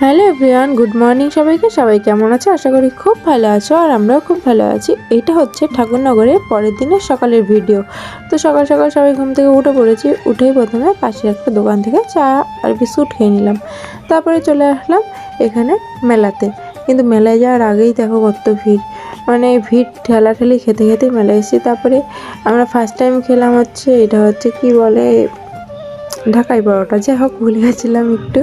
Hello everyone, good morning সবাইকে। সবাই কেমন আছো? আশা করি খুব ভালো আছো, আর আমরাও খুব ভালো আছি। এটা হচ্ছে ঠাকুরনগরের পরের দিনের সকালের ভিডিও। তো সকাল সকাল সবাই ঘুম থেকে উঠে পড়েছি। উঠেই প্রথমে পাশের একটা দোকান থেকে চা আর বিস্কুট খেয়ে নিলাম। তারপরে চলে আসলাম এখানে মেলাতে। কিন্তু মেলায় যাওয়ার আগেই দেখো কত ভিড়, মানে ভিড় ঠেলাঠেলি খেতে খেতেই মেলায় এসেছি। তারপরে আমরা ফার্স্ট টাইম খেলাম হচ্ছে, এটা হচ্ছে কি বলে, ঢাকাই পরোটা। যাই হোক, ভুলে গেছিলাম একটু।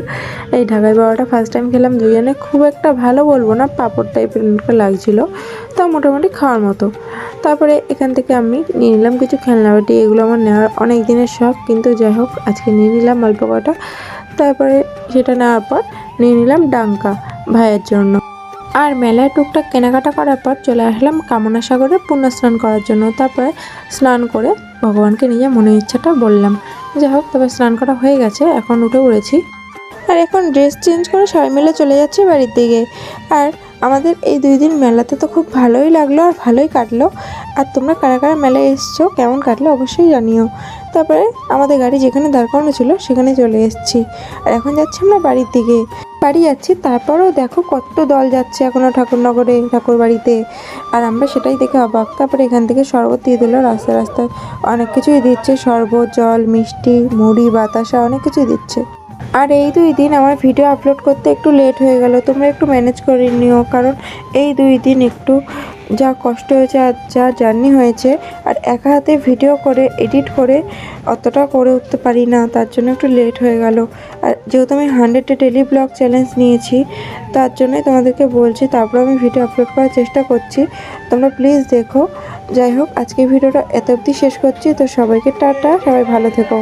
এই ঢাকাই পরোটা ফার্স্ট টাইম খেলাম দুজনে। খুব একটা ভালো বলবো না, পাঁপড় টাইপের লাগছিলো, তা মোটামুটি খাওয়ার মতো। তারপরে এখান থেকে আমি নিয়ে নিলাম কিছু খেলনাবাটি। এগুলো আমার নেওয়ার অনেক দিনের শখ, কিন্তু যাই হোক আজকে নিয়ে নিলাম অল্প কটা। তারপরে সেটা নেওয়ার পর নিয়ে নিলাম ডাঙ্কা ভাইয়ের জন্য। আর মেলায় টুকটাক কেনাকাটা করার পর চলে আসলাম কামনা সাগরে পুণ্য স্নান করার জন্য। তারপরে স্নান করে ভগবানকে নিজের মনের ইচ্ছাটা বললাম। যাই হোক, তবে স্নান করা হয়ে গেছে, এখন উঠে পড়েছি। আর এখন ড্রেস চেঞ্জ করে সবাই মিলে চলে যাচ্ছি বাড়ির দিকে। আর আমাদের এই 2 দিন মেলাতে তো খুব ভালোই লাগলো আর ভালোই কাটলো। আর তোমরা কারা কারা মেলায় এসছো, কেমন কাটলো অবশ্যই জানিও। তারপরে আমাদের গাড়ি যেখানে দাঁড় করানো ছিল সেখানে চলে এসেছি। আর এখন যাচ্ছি আমরা বাড়ির দিকে। বাড়ি যাচ্ছি, তারপরেও দেখো কত দল যাচ্ছে এখনও ঠাকুরনগরে ঠাকুর বাড়িতে। আর আমরা সেটাই দেখে অবাক। তারপরে এখান থেকে শরবত দিয়ে দিল, রাস্তায় রাস্তায় অনেক কিছুই দিচ্ছে, শরবত, জল, মিষ্টি, মুড়ি, বাতাসা, অনেক কিছুই দিচ্ছে। আর এই 2 দিন আমার ভিডিও আপলোড করতে একটু লেট হয়ে গেল, তোমরা একটু ম্যানেজ করে নিও। কারণ এই 2 দিন একটু যা কষ্ট হয়েছে আর যা জার্নি হয়েছে, আর একা হাতে ভিডিও করে এডিট করে অতটা করে উঠতে পারি না, তার জন্য একটু লেট হয়ে গেল। আর যেহেতু আমি 100 ডেলি ব্লগ চ্যালেঞ্জ নিয়েছি, তার জন্যই তোমাদেরকে বলছি। তারপর আমি ভিডিও আপলোড করার চেষ্টা করছি, তোমরা প্লিজ দেখো। যাই হোক, আজকে ভিডিওটা এত অবধি শেষ করছি। তো সবাইকে টাটা, সবাই ভালো থেকো।